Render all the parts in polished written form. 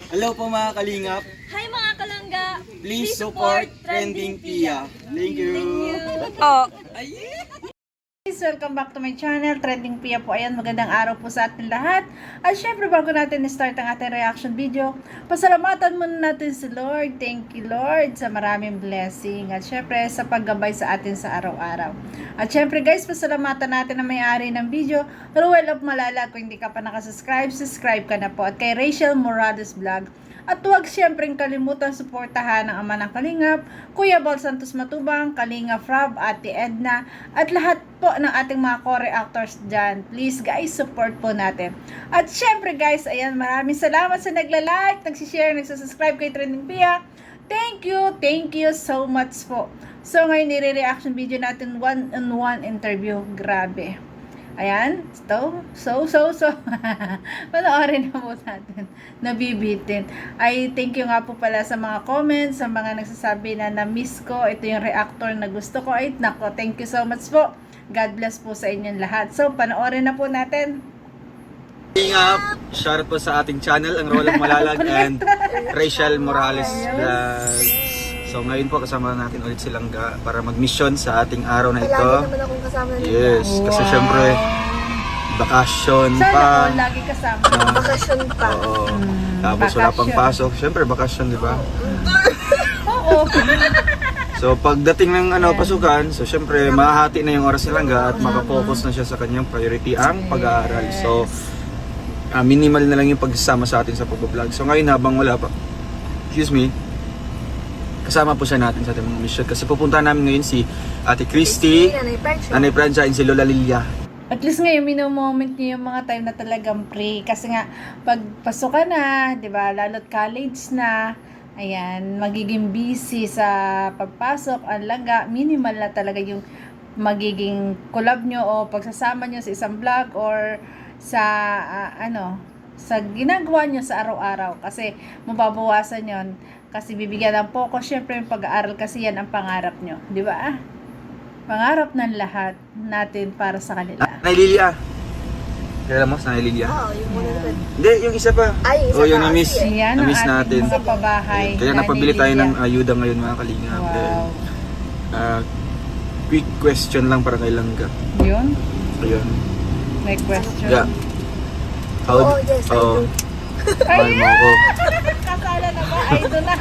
Hello po mga kalingap. Hi mga kalangga! Please support Trending Pia. Thank you. Oh. Guys, welcome back to my channel, Trending Pia po. Ayan, magandang araw po sa atin lahat. At syempre, bago natin start ang ating reaction video, pasalamatan muna natin si Lord. Thank you, Lord, sa maraming blessing. At syempre, sa paggabay sa atin sa araw-araw. At syempre, guys, pasalamatan natin na may-ari ng video, Ruel of Malala. Kung hindi ka pa nakasubscribe, subscribe ka na po. At kay Rachel Morales Vlog. At huwag siyempre kalimutan suportahan ang ama ng Kalingap, Kuya Bal Santos Matubang, Kalingap Rob, Ate Edna, at lahat po ng ating mga co-reactors dyan. Please guys, support po natin. At syempre guys, ayan, maraming salamat sa nagla-like, nagsishare, nagsasubscribe kay Trending Pia. Thank you so much po. So ngayon, nire-reaction video natin one-on-one interview. Grabe. Ayan, so. Panoorin na po natin. Nabibitin. Ay, thank you nga po pala sa mga comments, sa mga nagsasabi na na-miss ko. Ito yung reactor na gusto ko. Ay, nako, thank you so much po. God bless po sa inyong lahat. So, panoorin na po natin. Kalingap, shoutout po sa ating channel, ang Roel of Malalag and Rachel Morales Vlogs. So ngayon po kasama natin ulit silang para mag-mission sa ating araw na ito. Lagi naman akong kasama nila. Yes, kasi syempre bakasyon Sana pa. po, lagi kasama. Bakasyon pa. Oo. Tapos wala pang pasok. Syempre bakasyon, di ba? Oo. So pagdating ng pasukan, so syempre mahahati na yung oras ni Langga at makapokus na siya sa kanyang priority ang pag-aaral. So minimal na lang yung pagsasama sa atin sa pag-vlog. So ngayon habang wala pa, kasama po siya natin sa ating mga mission kasi pupunta namin ngayon si Ate Christy, Nanay Francia, and si Lola Lilia. At least ngayon, mino-moment niyo yung mga time na talagang free. Kasi nga, pag pasok ka na, di ba, lalo't college na, ayan, magiging busy sa pagpasok, ang Langga, minimal na talaga yung magiging collab nyo o pagsasama nyo sa isang vlog or sa, sa ginagawa nyo sa araw-araw. Kasi, mababawasan yon. Kasi bibigyan ng focus, syempre yung pag-aaral kasi yan ang pangarap nyo. Di ba? Pangarap ng lahat natin para sa kanila. Nanay Lilia. Kaya mo sa Nanay Lilia? Oo, yung muna naman. Hindi, yung isa pa. Ay, yung isa yung pa. na-miss. Ayan ang Na-miss ating natin. mga pabahay. Kaya Nanay napabili tayo Lilia. ng ayuda ngayon mga kalingap. Wow. Quick question lang para kay Langga. Yun? Ayun. May question. Yeah. Oo, yes, I do. Mahal mo ako. Kasala na ba? Idol na.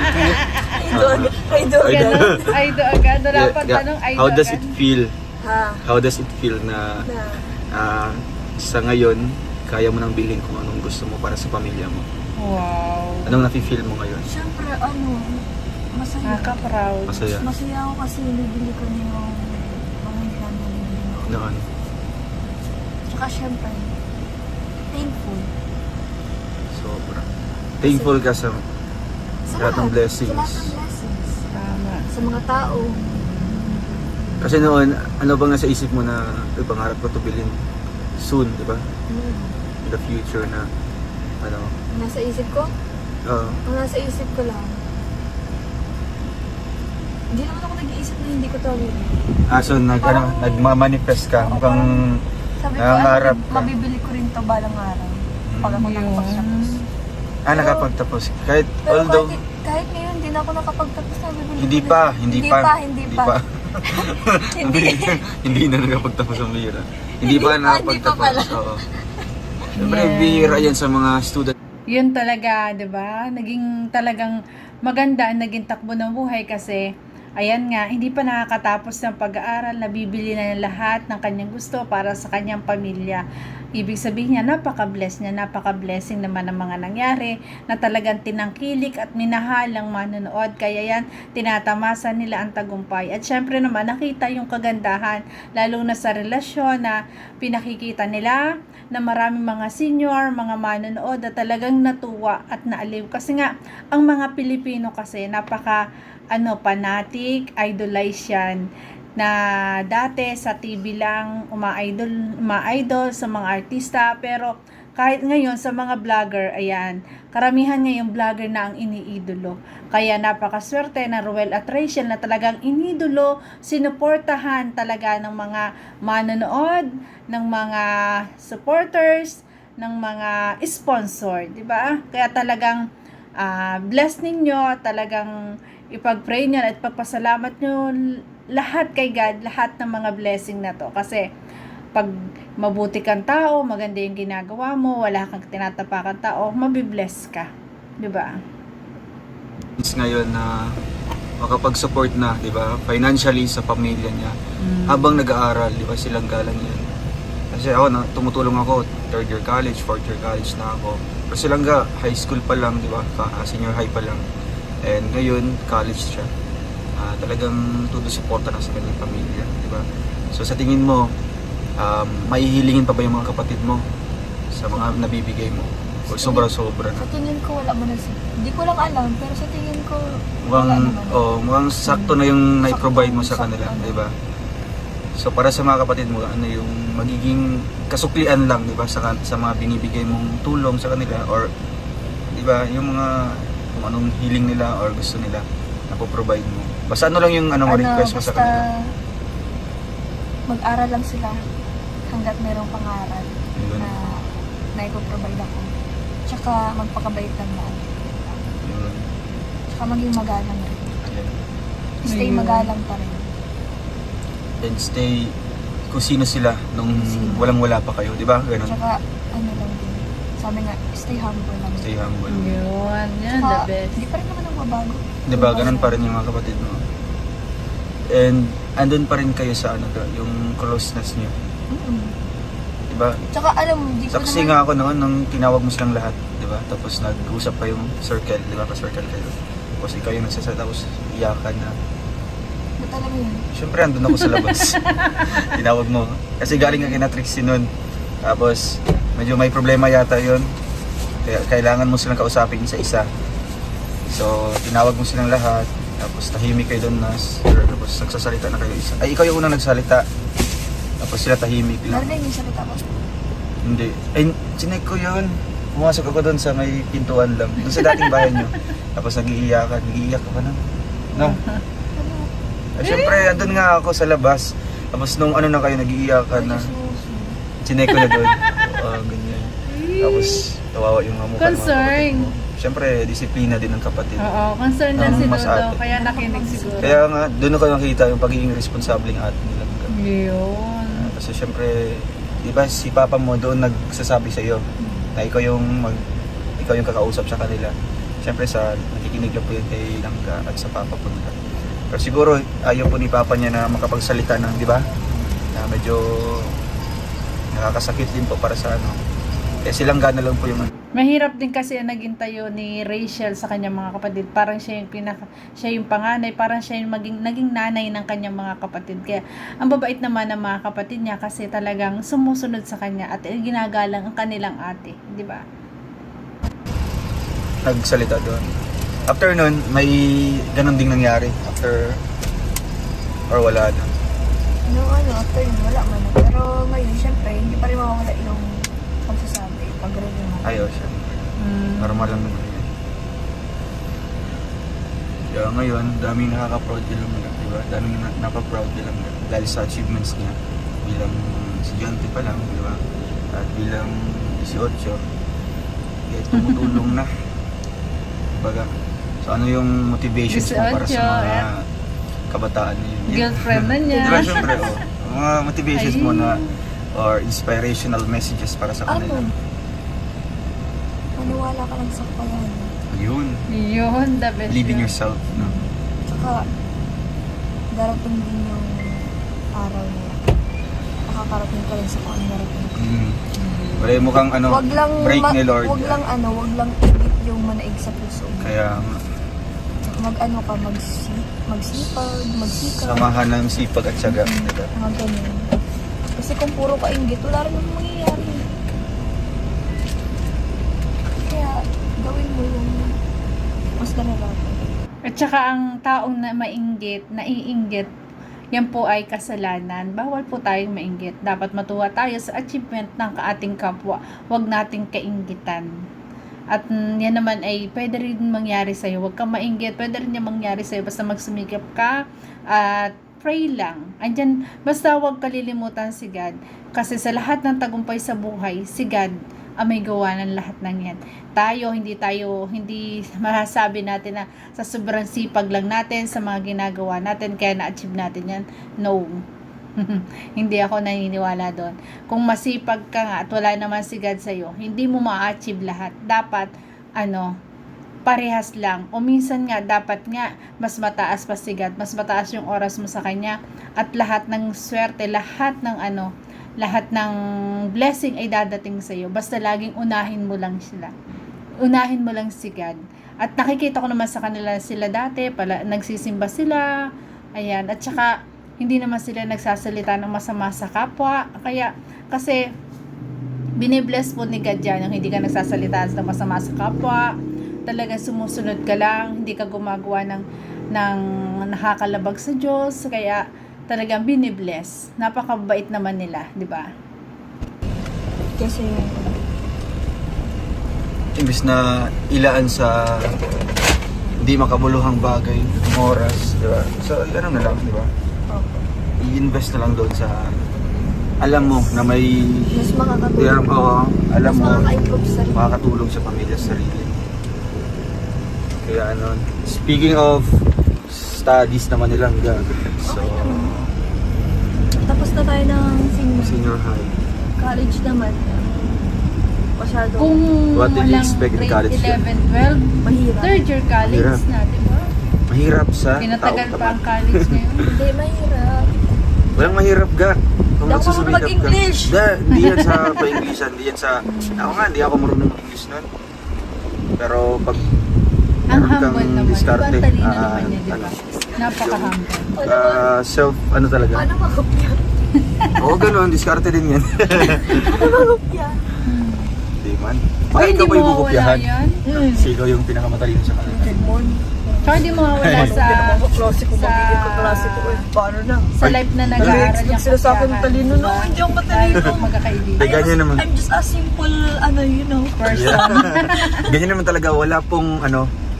Idol. Ganun. Idol agad. Dapat tanong idol How does agad. it feel? Ha? How does it feel na sa ngayon, kaya mo nang bilhin kung anong gusto mo para sa pamilya mo? Wow. Anong nafe-feel mo ngayon? Siyempre, masaya. Nakaka-proud. Masaya. Masaya ako kasi nabili ko na yung mga hindi namin nabili noon. Noon. Tsaka siyempre, thankful. Sobra. Thankful ka sa lahat ng blessings. Sa lahat ng blessings. Tama. Sa mga tao. Kasi noon, ano bang nasa isip mo na pangarap ko to bilhin soon, di ba? In the future na, Nasa isip ko? Ang nasa isip ko lang. Hindi naman ako nag-iisip na hindi ko to bibili. so nagmamanifest ka, mukhang Sabi ko, nangangarap ka. mabibili ko rin to balang araw. Pag ako Yun. nakapagtapos. Nakapagtapos. Kahit, Pero although, kahit ngayon, hindi na ako nakapagtapos na bibili hindi ko pa, rin. hindi pa. Hindi. Hindi na nakapagtapos ang bihira. Hindi pa Hindi pa nakapagtapos. pala. Oo. Siyempre, bihira yan sa mga student. Yun talaga, 'di ba? Naging talagang maganda ang naging takbo ng buhay kasi ayan nga, hindi pa nakakatapos ng pag-aaral, nabibili na ng lahat ng kanyang gusto para sa kanyang pamilya. Ibig sabihin niya, napaka-bless niya, napaka-blessing naman ng mga nangyari na talagang tinangkilik at minahal ang manonood. Kaya yan, tinatamasa nila ang tagumpay. At syempre naman, nakita yung kagandahan, lalo na sa relasyon na pinakikita nila na maraming mga senior, mga manonood na talagang natuwa at naaliw. Kasi nga, ang mga Pilipino kasi fanatic, idolize yan na dati sa TV lang uma-idol sa mga artista, pero kahit ngayon sa mga vlogger, ayan, karamihan ngayong vlogger na ang iniidolo. Kaya napakaswerte na Ruel at Rachel na talagang inidolo, sinuportahan talaga ng mga manonood, ng mga supporters, ng mga sponsor, di ba? Kaya talagang bless ninyo, talagang ipag-pray nyo at pagpasalamat nyo lahat kay God, lahat ng mga blessing na to. Kasi pag mabuti kang tao, maganda yung ginagawa mo, wala kang tinatapakan tao, mabibless ka. Diba? Ngayon na makapag-support na, di ba, financially sa pamilya niya habang nag-aaral, di ba, silang galang yan. Kasi ako, tumutulong ako, 3rd year college, 4th year college na ako. Pero silang high school pa lang, di ba, senior high pa lang. And ngayon, college siya. Talagang todo suporta na sa kanyang pamilya, di ba? So sa tingin mo, mahihilingin pa ba yung mga kapatid mo sa mga nabibigay mo? O sobra-sobra na? Sa tingin ko wala mo na siya. Hindi ko lang alam, pero sa tingin ko wala Mukhang, naman. mukhang sakto na yung na-provide mo sa kanila, di ba? So para sa mga kapatid mo, ano yung magiging kasuklian lang, di ba, sa mga binibigay mong tulong sa kanila, or di ba, yung mga kung anong hiling nila or gusto nila na po-provide mo. Basta ano lang yung request mo sa basta kanila. mag-aral lang sila hanggat mayroong pangaral Yun. na naipoprovide ako. Tsaka magpakabait lang na. Yun. Tsaka maging magalang rin. Ayan. Stay Ayun. magalang pa rin. And stay kung sino sila nung Sino. walang-wala pa kayo, di ba? Ganun. Tsaka ano lang din. Sabi nga, stay humble lang. Stay humble. Yun, yan, Tsaka, the best. Hindi pa rin naman nagbabago. Di ba? Ganun pa rin yung mga kapatid mo. And andun pa rin kayo sa yung closeness niyo. Mm-mm. Di ba? Tsaka alam mo, hindi ko Saksi nga ako noon nung tinawag mo silang lahat, di ba? Tapos nag-usap pa yung circle, di ba? Pa-circle kayo. Tapos ikaw yung nagsasalita, tapos iyakan na. Ba't alam mo yun? Siyempre, andun ako sa labas. Tinawag mo. Kasi galing ka kina Trixie nun. Tapos, medyo may problema yata yun. Kaya kailangan mo silang kausapin isa-isa. So, tinawag mo silang lahat. Tapos, tahimik kayo doon, Nas. Tapos, nagsasalita na kayo isa. Ay, ikaw yung unang nagsalita. Tapos, sila tahimik lang. Narinig yung salita ko. Hindi. Ay, chinek ko yun. Pumasok ako doon sa may pintuan lang. Doon sa dating bahay nyo. Tapos nag-iiyakan. Nag-iiyak ka na. No? Ay, syempre, andun nga ako sa labas. Tapos nung na kayo, nag-iiyakan na. Chinek ko na doon. Ganyan. Tapos, tawawa yung mga mukha ng mga Concern. kapatid mo. Syempre, disiplina din ng kapatid. Oo, concern na Ang si mas Dodo, ate. kaya nakinig siguro. Kaya nga, doon ako nakita yung pagiging responsabling ate nila. Yun. Kasi syempre, di ba si papa mo doon nagsasabi sa iyo na ikaw yung kakausap sa kanila. Syempre nakikinig lang po yun kay Langga at sa papa po nila. Pero siguro ayaw po ni papa niya na makapagsalita ng, di ba? Na medyo nakakasakit din po para sa Kaya silang gana lang po yung Mahirap din kasi ang naging tayo ni Rachel sa kanyang mga kapatid. Parang siya yung panganay, parang siya yung naging nanay ng kanyang mga kapatid. Kaya ang babait naman ng mga kapatid niya kasi talagang sumusunod sa kanya at ginagalang ang kanilang ate, di ba? nagsalita doon. After nun, may ganun ding nangyari. After, or wala na. After yun, wala man. Pero ngayon, syempre, hindi pa rin mawawala yung pagsasabi, pag-review mo. Ayaw siya. Normal lang naman yun. Kaya ngayon, daming nakaka-proud din lang nila, diba? Daming napaproud din lang nila dahil sa achievements niya bilang estudyante pa lang, diba? At bilang 18, kaya tumutulong na. Diba? So ano yung motivations mo para sa 18, mga kabataan niyo? Girlfriend na niya. Diba, syempre, mga motivations mo na or inspirational messages para sa kanila. Maniwala ka lang sa kakayahan mo. Yun. Yun, the best. Believe in yun. yourself, no? Tsaka, darating din yung araw na yan. Nakakarating ka rin sa kung ano narating ko. Wala yung mukhang Wag lang, break ni Lord. wag lang wag lang ibig yung manaig sa puso. Kaya Mag-ano ka, magsipag, magsikap. samahan ng sipag at syaga. Diba? Mga ganyan. Kasi kung puro ka inggit, wala rin yung mangyayari. Kaya, gawin mo yung mas nararapat. At saka ang taong na naiinggit, yan po ay kasalanan. Bawal po tayong mainggit. Dapat matuwa tayo sa achievement ng ating kapwa. Huwag nating kainggitan. At yan naman ay pwede rin mangyari sa'yo. Huwag kang mainggit. Pwede rin yan mangyari sa'yo. Basta magsumikap ka at pray lang. Andyan, basta huwag kalilimutan si God. Kasi sa lahat ng tagumpay sa buhay, si God may gawa ng lahat ng yan. Hindi masasabi natin na sa sobrang sipag lang natin, sa mga ginagawa natin, kaya na-achieve natin yan. No. Hindi ako naniniwala doon. Kung masipag ka nga at wala naman si God sa'yo, hindi mo ma-achieve lahat. Dapat, parehas lang. O minsan nga, dapat nga, mas mataas pa si God, mas mataas yung oras mo sa Kanya, at lahat ng swerte, lahat ng blessing ay dadating sa iyo. Basta laging unahin mo lang sila. Unahin mo lang si God. At nakikita ko naman sa kanila sila dati, nagsisimba sila, ayan, at saka, hindi naman sila nagsasalita ng masama sa kapwa, kasi, binibless po ni God yan, yung hindi ka nagsasalita ng masama sa kapwa, talaga sumusunod ka lang, hindi ka gumagawa ng nakakalabag sa Diyos, kaya talagang binibless. Napakabait naman nila, di ba? Kasi, Imbis na ilaan sa hindi makabuluhang bagay, ng oras, di ba? So, gano'n na lang, di ba? I-invest na lang doon sa alam mo na may mas makakatulong. alam Mas mo makaka-improve sa sarili. makakatulong sa pamilya, sa sarili. Kaya speaking of studies naman nilang so Tapos na tayo ng senior high. college naman. Masyado Kung What did you walang expect in grade college 11, 12, mahirap. third year college Mahirap. na, di ba? Mahirap sa Pinatagal tao pa ang tamad. college ngayon. Hindi, mahirap. Walang mahirap ka. Kung Hindi ako nagsusumikap marunong mag-English. Hindi yan sa pa-Englishan. Hindi yan sa... Ako nga, hindi ako marunong mag-English nun. Pero pag Ang meron kang humble naman. diskarte, Ang talino naman niya, di ba? ano, Napaka-humble. self, talaga. Paano makopya? Oo, ganun. Diskarte din yan. Paano makopya? Hindi man. O, Bakit hindi ka ba yung mawawala bubukyahan? yan. Sino yung pinakamatalino sa kanila? Tsaka hindi mawawala sa Klase ko, sa- magiging kaklase ko. Paano na? sa life na nag-aaral Nag-expect niyang sila sa akin kakayahan, talino. di ba? No, hindi ako matalino. Tayo magkakaibigan. Ay, ganyan naman. I'm just a simple, Person. Ganyan naman talaga.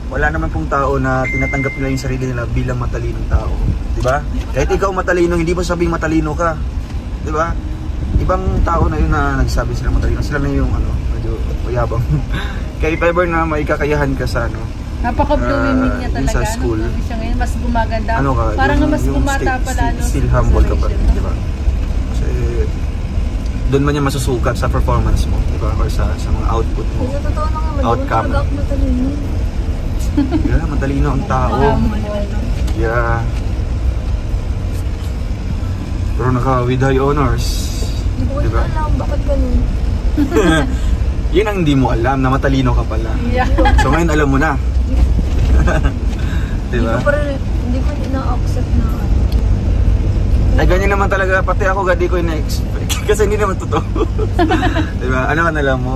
Wala naman pong tao na tinatanggap nila yung sarili nila bilang matalinong tao. Di ba? Kahit ikaw matalino, hindi mo sabing matalino ka. Di ba? Ibang tao na yun na nagsabi sila matalino. Sila na yung medyo mayabang. Kaya if ever na may kakayahan ka sa Napaka-blooming niya Yung talaga. sa school. Blooming siya ngayon. Mas gumaganda. Ka, Parang nga mas yung gumata pa lalo. still humble ka pa rin, di ba? Kasi doon man yung masusukat sa performance mo, di ba? Or sa mga output mo. Sa totoo na nga, Outcome. talaga ako matalino. Yeah, matalino ang tao. Yeah. Pero with high honors. Hindi ko Diba? alam, bakit ganun? Yun ang hindi mo alam, na matalino ka pala. Yeah. So ngayon alam mo na. Di ba? Hindi ko na-accept na Ay, ganyan naman talaga. Pati ako, di ko na-expect. Kasi hindi naman totoo. Di ba? Ano ka na lang mo,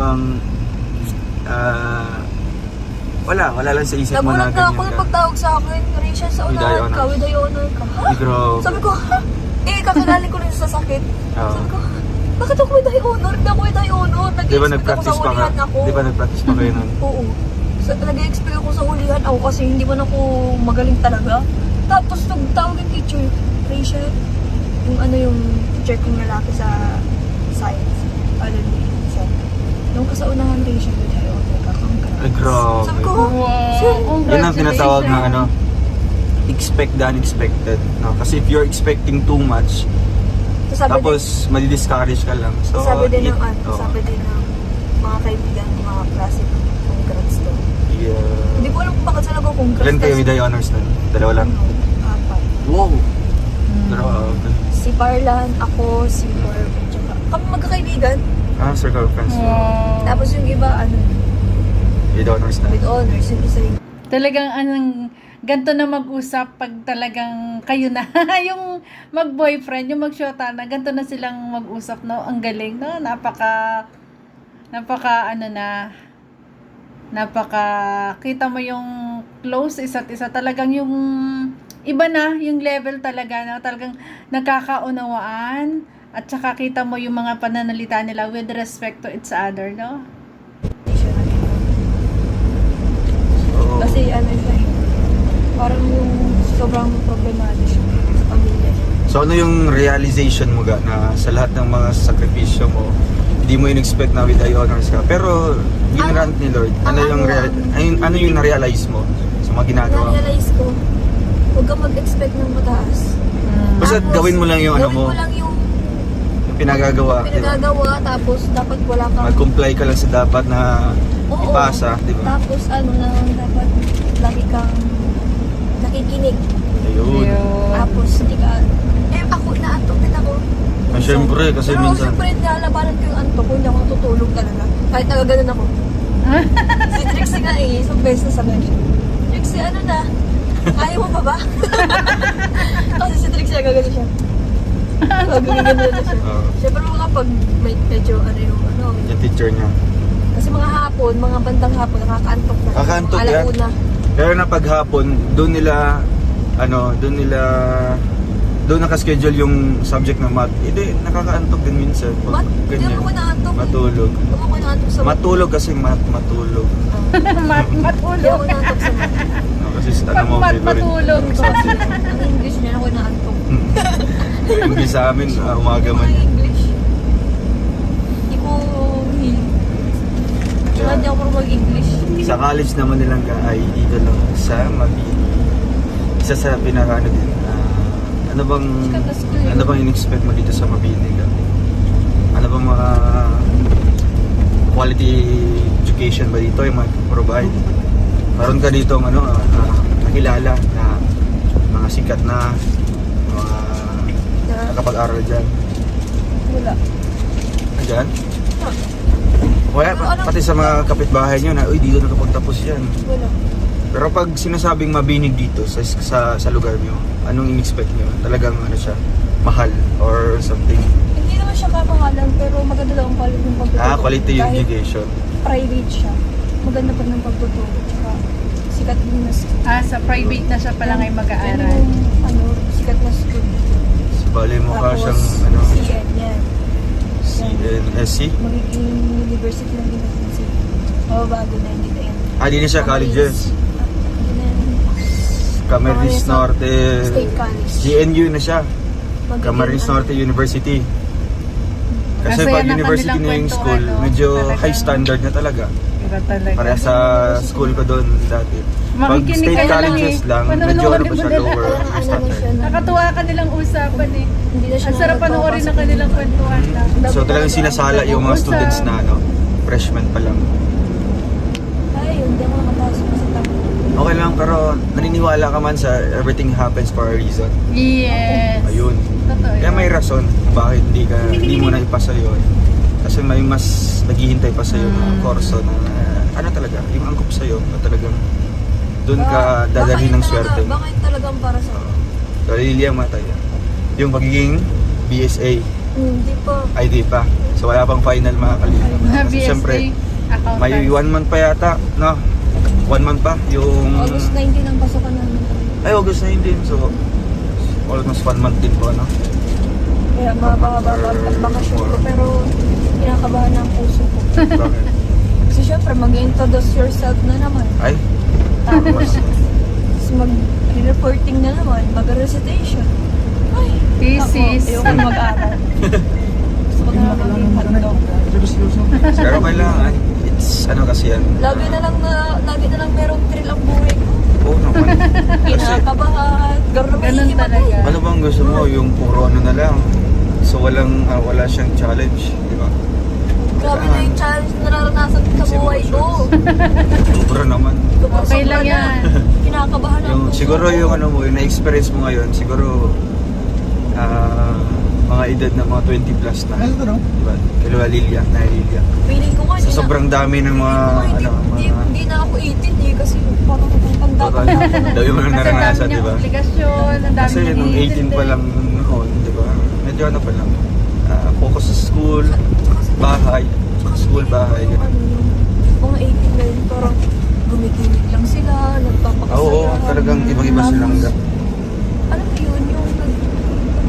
wala lang sa isip mo na nagulat na ako ganyan yung ka. pagtawag sa akin. Risha, sa With high unahan ka, honors. with high honor ka. Ha? Ay, grabe. Sabi ko, ha? Kakagaling ko rin sa sakit. Oo. Sabi ko, ha? Bakit ako with high honor? Hindi ako with high honor. Di ba Nag-i-expect ako sa nag-practice pa ka? hulihan ako. Di ba nag-practice pa kayo nun? Oo. Nag-i-expect ako sa hulihan ako kasi hindi man ako magaling talaga. Tapos nagtawag yung teacher, Rachel, yung teacher kong lalaki sa science. So, nung kasaunahan Rachel, with high honor ka, congrats. Ay, grabe. Sabi ko, Wow. Yun ang tinatawag na expect the unexpected. No? Kasi if you're expecting too much, tapos madi-discourage ka lang. So, sabi din ng oh, sabi din ng mga kaibigan, mga klase ko, congrats daw. yeah. Hindi ko alam kung bakit sila congrats. Ilan kayo with high honors nun? Dalawa lang? Apat. Wow! Grabe. Si Parlan, ako, si Barb, tsaka kami magkakaibigan. Circle of friends. Wow. Tapos yung iba, With honors na. with honors, yung isa yung Talagang ganito na mag-usap pag talagang kayo na yung mag-boyfriend, yung mag-shota na, ganito na silang mag-usap, no? Ang galing, no? Napaka kita mo yung close isa't isa, talagang yung iba na yung level talaga, no? Talagang nagkakaunawaan at saka kita mo yung mga pananalita nila with respect to each other, no? Oo. kasi siya, parang yung sobrang problematic siya sa pamilya. So ano yung realization mo ga na sa lahat ng mga sakripisyo mo, Di mo in-expect na with the honors ka. Pero, ginrant ni Lord. Ano yung na-realize mo sa mga ginagawa mo? Na-realize ko, huwag kang mag-expect ng mataas. Basta Tapos, gawin mo lang yung ano gawin mo, mo lang yung yung pinagagawa. di ba? pinagagawa, tapos dapat wala kang... Mag-comply ka lang sa dapat na Oo. ipasa, di ba? Tapos ano lang, dapat lagi kang nakikinig. Ayun. Tapos hindi ka... ako, naantok din ako. Ah, syempre, kasi pero minsan... syempre, nalabanan ko yung antok ko, hindi ako natutulog talaga. Kahit nagaganon ako. Si Trixie nga isang beses na sabi siya, Trixie, ano na? Ayaw mo pa ba? Kasi si Trixie nagaganon siya. Gagawin na siya. Oo. Syempre mga pag medyo Yung teacher niya. kasi mga hapon, mga bandang hapon, nakakaantok na. Nakakaantok Mga yan. alauna. Pero na paghapon, doon nakaschedule yung subject ng math. Hindi, nakakaantok din minsan. Pag Hindi ganyan. ako naantok. Matulog. Hindi ako naantok sa Matulog kasi matulog. Hindi Matulog. ako naantok sa math. No, kasi ano Pag mo, matulog. favorite. Ang English niya ako naantok. Hindi sa amin, umaga man. Ang English. Hindi ko hilig. Tsaka hindi ako mag-English. Sa college naman nilang ay dito lang sa Mabini. Isa sa pinaka din. Ano bang Sikat na school yun. ano bang in-expect mo dito sa Mabini? Ano bang mga quality education ba dito yung mag-provide? Meron ka dito nakilala na mga sikat na mga nakapag-aral dyan. Wala. Dyan? Wala, pati sa mga kapitbahay nyo na, uy, dito nakapagtapos yan. Wala. Pero pag sinasabing mabinig dito sa lugar nyo, anong in-expect nyo? Talagang ano siya, mahal or something? Hindi naman siya kapangalan, pero maganda daw ang quality ng pagtuturo. Quality Kahit education. private siya. Maganda pa ng pagtuturo. Tsaka sikat din na school. Sa private na siya pala ngayon mag-aaral. Yung, sikat na school. Bali mo ka Tapos, siyang CN, yan. CNSC? Magiging university lang din natin si mababago na hindi na yan. Di na siya colleges. Hindi na yan. Camarines Norte. State College. GNU na siya. Magiging, Camarines Norte University. Kasi Kasi pag yan ang university kanilang na yung kwento, school, medyo talagang high standard na talaga. Iba talaga. Para sa school ko doon dati. Pag Makikinig state ka na lang colleges eh. lang, medyo Panonood ano pa mo siya, na lang. lower Parang ano na standard. siya na. Nakatuwa ka nilang usapan eh. Hindi na siya Ang sarap panoorin ng kanilang kwentuhan lang. So talagang sinasala yung mga Usap. students na freshman pa lang. Ay, yun. Hindi ako nakapasok sa tabi. Okay lang, pero naniniwala ka man sa everything happens for a reason. Yes. Ayun. Totoo Kaya yun. may rason bakit hindi mo na ipasa yun. Kasi may mas naghihintay pa sa'yo na korso na ano talaga, yung angkop sa'yo na talagang doon ka dadalhin ng swerte mo. Baka yun talagang para sa So, Lilia Mataya. Yung pagiging BSA, Hindi pa. ID pa. So wala pang final mga kalina. Kasi BSA, syempre, accountant. may 1 month pa yata, no? 1 month pa, yung... August 19 ang pasokan namin. Ay, August 19. So, almost 1 month din po, no? Kaya mababa ang bakasyon ko, pero kinakabahan ang puso ko. Bakit? Kasi syempre, mag-introduce yourself na naman. Ay, Tapos, mag-reporting na naman, mag-recitation. Ay, Thesis. Ako, ayoko mag-aral. Gusto ko na lang maging hotdog. pero kailangan, it's ano kasi yan. Lagi na lang merong thrill ang buhay ko. Oo naman. Kasi, Kinakabahan, Ganun talaga. ano bang gusto mo? Yung puro ano na lang. So, wala siyang challenge, di ba? Grabe na yung challenge na nararanasan ko sa buhay ko. Sobra naman. Okay lang yan. Kinakabahan ang Yung, puso siguro ko. yung ano mo, yung na-experience mo ngayon, siguro mga edad na mga 20 plus na. Diba? Kila Lilia, na Lilia. Feeling ko nga, Sa sobrang dami ng mga, hindi na ako 18 eh, kasi parang tanda ko total, na. dami mo nang Kasi ang dami naranasan, niyang diba? obligasyon, ang dami Kasi niyang nung 18 pa lang noon, diba? Medyo ano pa lang, focus sa school, bahay, school, bahay, Yung gano'n. mga 18 na yun, parang gumigimik lang sila, nagpapakasaya. Oo, talagang ibang-iba silang Tapos, alam mo yun, yung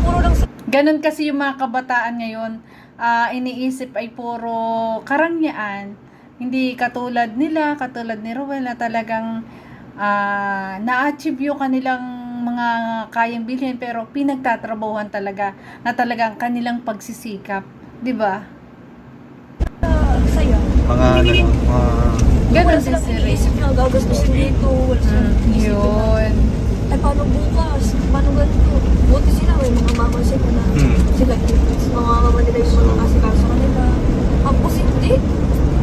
puro lang sa Ganon kasi yung mga kabataan ngayon, iniisip ay puro karangyaan. Hindi katulad nila, katulad ni Rowel na talagang na-achieve yung kanilang mga kayang bilhin pero pinagtatrabahuhan talaga na talagang kanilang pagsisikap. 'Di ba? mga ano, mga Ganon Wala din silang si Ray. iniisip na gagastusin dito. Wala silang iniisip na, Yun. ay paano bukas? Paano ganito? Buti sila, may mga mama sila na sila mga mama nila yung mga kasikaso kanila. Tapos hindi.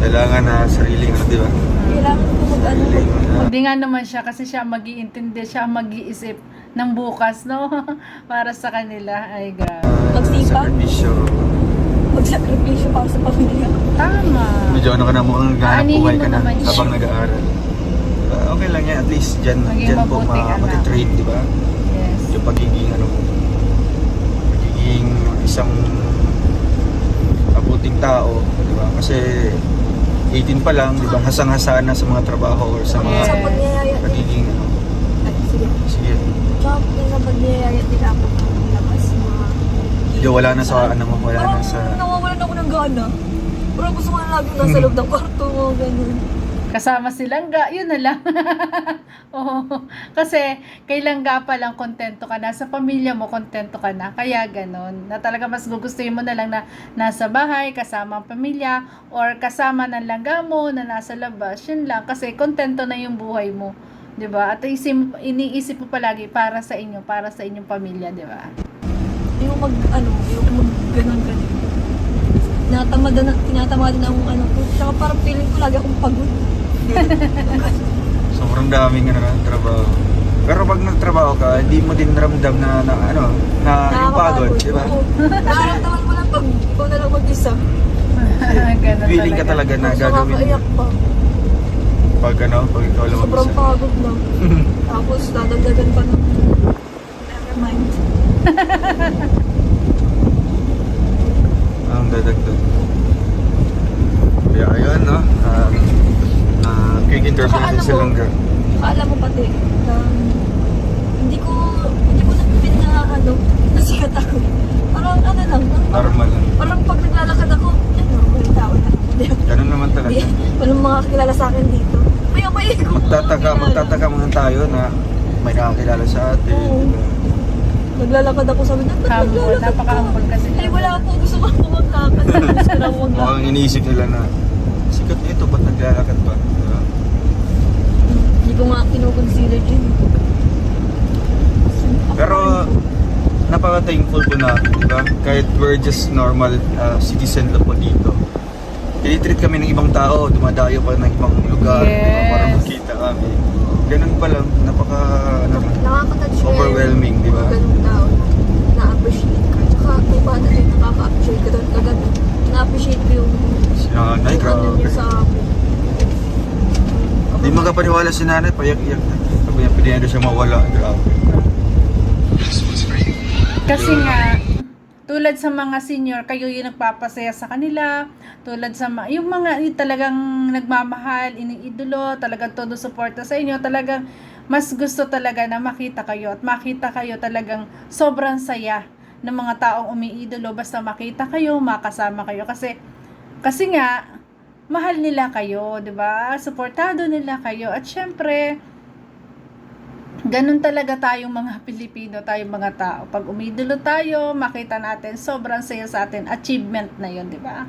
kailangan na sariling ano, di ba? Kailangan ko mag-ano. Sariling, Hindi nga naman siya kasi siya mag-iintindi, siya mag-iisip ng bukas, no? Para sa kanila. Ay, grabe. Magsipag. sakripisyo. Magsakripisyo para sa pamilya. Tama. Medyo ano ka na mukhang naghahanap Aanihin buhay mo ka na naman siya. habang nag-aaral. Okay lang yan, at least dyan, Maging dyan po mabuting anak. matitrain, di ba? Yes. Yung pagiging ano, pagiging isang mabuting tao, di ba? Kasi 18 pa lang, di ba? Hasang-hasa na sa mga trabaho or sa mga Yes. Sa pagyayaya nila. pagiging ano. Ay, sige. Sige, Tsaka sa pagyayaya nila ako ng labas. Mga medyo wala na sa ano mo, wala na parang sa... nawawalan ako ng gana. Parang gusto ko na lagi nasa loob ng kwarto, mga ganun. Kasama si Langga, yun na lang. Oo. Kasi kay Langga pa lang kontento ka na, sa pamilya mo kontento ka na. Kaya ganon. Na talaga mas gugustuhin mo na lang na nasa bahay, kasama ang pamilya, or kasama ng Langga mo na nasa labas. Yun lang. Kasi kontento na yung buhay mo. 'Di ba? At iniisip mo palagi para sa inyo, para sa inyong pamilya, 'di ba? Yung yung ganun. Tinatamad na akong ano ko. Tsaka parang feeling ko lagi akong pagod. Sobrang daming ano, trabaho. Pero pag nagtrabaho ka, hindi mo din ramdam na yung pagod, di ba? Oo. Nararamdaman mo lang pag ikaw na lang mag-isa. Ganon Feeling ka talaga na Tapos gagawin nakakaiyak pa. pag ikaw lang Sobrang mag-isa. pagod na. Tapos dadagdagan pa ng never mind. Ang dadagdag. Kaya ayun, no? Quick interview Tsaka natin alam sa mo, Langga. Alam mo pati, hindi ko na-feel na nasikat ako. Parang lang. Normal lang. Parang pag naglalakad ako, walang tao na ako. Ganun naman talaga. Walang mga kakilala sa akin dito. Maya-maya ko. Magtataka muna tayo na may nakakilala sa atin. Oo. diba? Naglalakad ako, sabi na, ba't Humble, naglalakad ka? napaka-humble kasi. Ay, wala po. Gusto ko maglakad. Gusto lang Mukhang maglakad. iniisip nila na sikat nito, ba't naglalakad pa? Diba? Hindi ko nga kinukonsider yun. Pero napaka-thankful ko na, di ba? Kahit we're just normal citizen lang po dito. Tinitreat kami ng ibang tao, dumadayo pa ng ibang lugar, di ba? Yes. Para magkita kami. Ganun pa lang, Nakaka-touch ko overwhelming, di ba? Ganung tao na na-appreciate ka. Tsaka may bata din nakaka-appreciate ka doon kagad. Na-appreciate ko yung Nanay, yung ano grabe. niya sa akin. Di magkapaniwala si nanay, payak-iyak na. Sabi niya, pinayado siya mawala, grabe. Kasi nga, tulad sa mga senior, kayo yung nagpapasaya sa kanila, tulad sa yung mga yung talagang nagmamahal, iniidolo, talagang todo suporta sa inyo, talagang mas gusto talaga na makita kayo at makita kayo talagang sobrang saya ng mga taong umiidolo basta makita kayo, makasama kayo kasi nga mahal nila kayo, 'di ba? Suportado nila kayo at syempre ganun talaga tayong mga Pilipino, tayong mga tao. Pag umidolo tayo, makita natin, sobrang saya sa atin. Achievement na yun, di ba?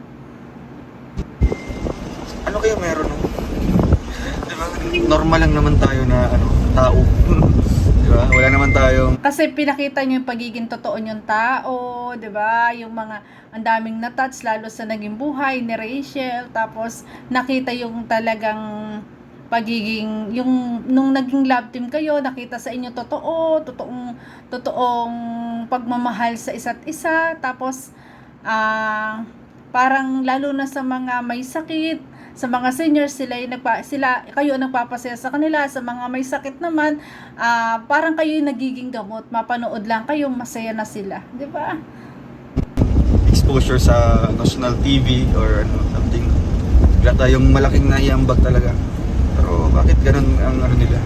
Ano kaya meron? Di ba? Normal lang naman tayo na tao. Di ba? Wala naman tayong Kasi pinakita nyo yung pagiging totoo nyong tao, di ba? Yung mga, ang daming na-touch, lalo sa naging buhay ni Rachel. Tapos, nakita yung talagang pagiging, yung nung naging love team kayo, nakita sa inyo totoong pagmamahal sa isa't isa. Tapos parang lalo na sa mga may sakit, sa mga seniors, kayo nagpapasaya sa kanila. Sa mga may sakit naman, parang kayo yung nagiging gamot, mapanood lang kayo, masaya na sila, di ba? exposure sa national TV or something. Wala tayong malaking naiambag talaga. Pero bakit ganun ang nila?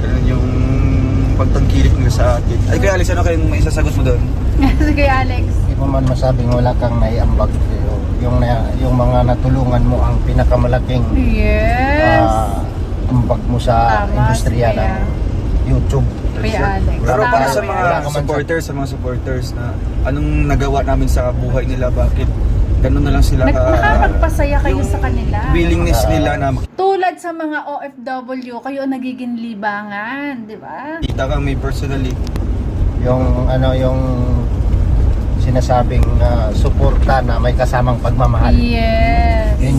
Ganun yung pagtangkilik nila sa atin. Ay, kaya Alex, ano kayong may isasagot mo doon? Sige, Alex. Hindi mo man masabing wala kang naiambag sa'yo. Yung mga natulungan mo ang pinakamalaking Yes. ambag mo sa Tama, industriya sige. ng YouTube. Kuya Alex. Pero Tama, para sa Kuya mga Alex. supporters, na anong nagawa namin sa buhay nila, bakit ganun na lang sila Nakakapagpasaya kayo sa kanila. willingness nila na Tulad sa mga OFW, kayo ang nagiging libangan, di ba? makita kami personally. Yung yung sinasabing suporta na may kasamang pagmamahal. Yes. Yun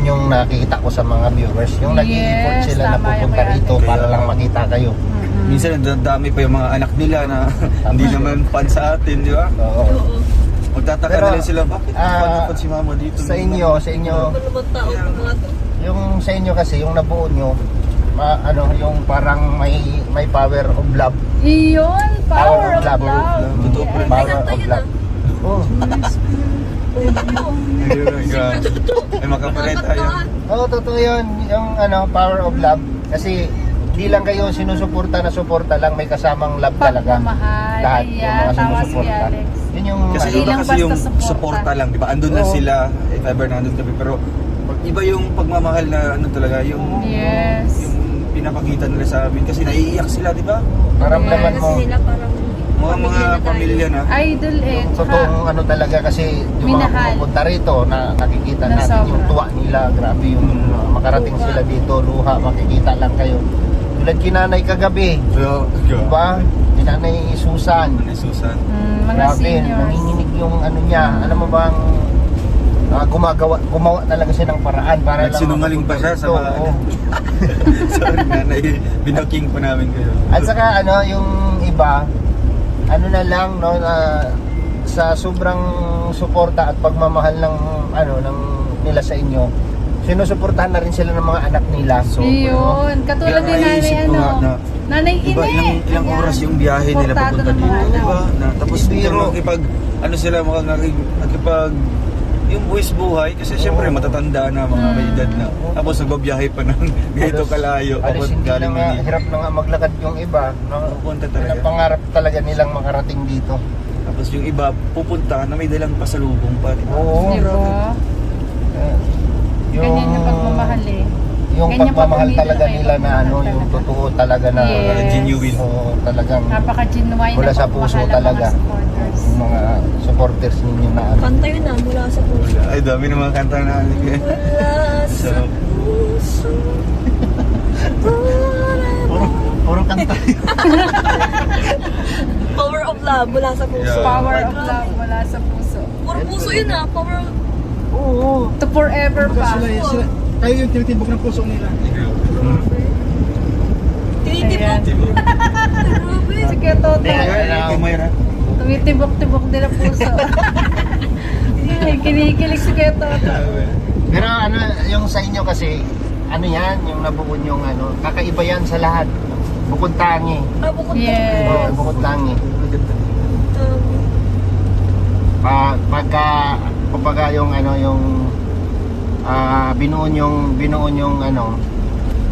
yung nakikita ko sa mga viewers. Yung nag-i-effort Yes, sila na tama yung pupunta kaya rito Alex. para lang makita kayo. Minsan nadadami pa yung mga anak nila na hindi naman fan sa atin, di ba? Oo. Magtataka Pero, na rin sila, bakit fan si mama dito? Sa inyo, Ano naman tao ng mga to? yung sa inyo kasi yung nabuo nyo, yung parang may power of love. Iyon, power of love. Totoo po. Yes. Power of love. Oh. Ay, makapalit tayo. Oo, totoo yun. Yung power of love. Kasi di lang kayo sinusuporta na suporta lang, may kasamang love talaga. Pagmamahal. Lahat yung Ayan, mga tawa si sinusuporta. Alex. Yun yung Kasi Hindi iba lang kasi basta yung suporta. suporta lang, di ba? Andun na Oo. sila, if ever nandun kami. Pero iba yung pagmamahal na ano talaga, yung Yes. pinapakita nila sa amin. Kasi naiiyak sila, di ba? maramdaman mo. Kasi nila parang Mga pamilya na. Idol eh. Yung Tsaka, totoong talaga kasi yung mga Minahal. pupunta rito na nakikita Na natin sobra. yung tuwa nila, grabe yung makarating sila dito, luha, makikita lang kayo. Tulad kinanay kagabi, diba? Kinanay Susan, Susan. mga grabe, seniors. nanginginig yung ano mo bang gumawa talaga siya ng paraan para lang Nagsinungaling pa siya sa makapunta mga rito. Oo. Sorry nanay, binaking pa namin kayo. At saka yung iba, na lang na sa sobrang suporta at pagmamahal ng ng nila sa inyo, sinusuportahan na rin sila ng mga anak nila. So, Iyon. Katulad Kaya ni nanay naisip ko nga na, Nanay diba, Ine. ilang Ayan. oras yung biyahe nila Portado papunta ng mga dito, anak. diba? Na, tapos Biro. makikipag, sila makikipag, yung buwis buhay, kasi syempre matatanda na, mga may edad na. Tapos nagbabiyahe pa ng ganito kalayo. alis hindi na nga, hirap na nga maglakad yung iba. Pupunta talaga. Pangarap talaga nilang makarating dito. Tapos yung iba pupunta na may dalang pasalubong pa, diba? Oo. Di ba? Ganyan yung pagmamahal eh. Yung Ganyan pagmamahal pag-umilo talaga kayo, nila na pagmamahal yung talaga. totoo talaga na Yes. Genuine. Oo, talagang Napaka-genuine Mula na sa puso pagmamahal ng talaga. mga supporters. yung mga supporters ninyo na kanta yun mula sa puso. Ay, dami ng mga kanta na alik eh. Mula sa puso. puro kanta. Power of love mula sa puso. Yeah. Power of love wala sa puso. Puro puso yun Power of Oo. To forever pa. Kayo yung tinitibok ng puso nila. Ayan. tinitibok. Grabe. Sige, Toto. Kay Mayra. Tumitibok-tibok din ang puso. Ay, kinikilig si Kuya Toto. Pero yung sa inyo kasi yan, yung nabuo yung kakaiba yan sa lahat. Bukod tangi. Bukod Yes. Oo, bukod tangi. Pagka yung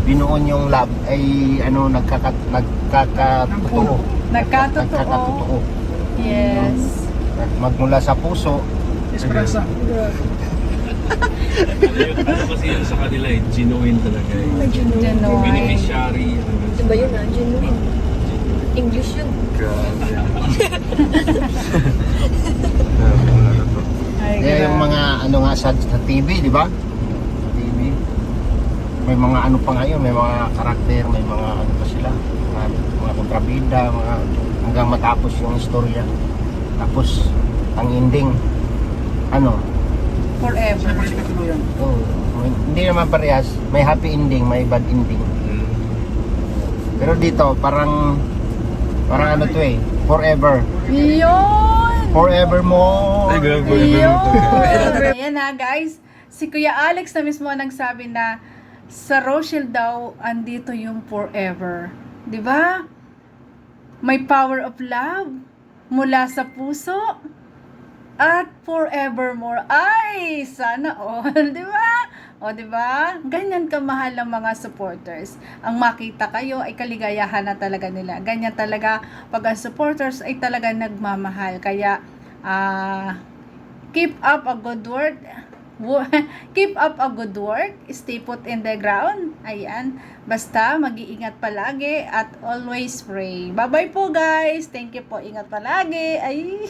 binuon yung love ay nagkakatotoo. Nagkatotoo. Yes. Magmula sa puso. Esperanza. Ano kasi yun sa kanila genuine talaga Genuine. beneficiary. Diba yun genuine. English yun. Ay, Kaya yung grabe. mga sa TV, di ba? Sa TV. May mga pa ngayon, may mga karakter, may mga pa sila. Mga kontrabida, hanggang matapos yung istorya. Tapos, ang ending, Forever. hindi naman parehas. May happy ending, may bad ending. Pero dito, parang forever. Yun! Forevermore. Ay, grabe. Yun! Ayan na guys. Si Kuya Alex na mismo ang nagsabi na sa Rochelle daw, andito yung forever. Di ba? May power of love mula sa puso at forevermore. Ay, sana all, di ba? O, di ba? Ganyan kamahal ang mga supporters. Ang makita kayo ay kaligayahan na talaga nila. Ganyan talaga pag ang supporters ay talaga nagmamahal. Kaya, keep up a good work. Keep up a good work. Stay put in the ground. Ayan. Basta, mag-iingat palagi at always pray. Bye-bye po guys. Thank you po. Ingat palagi. Ay.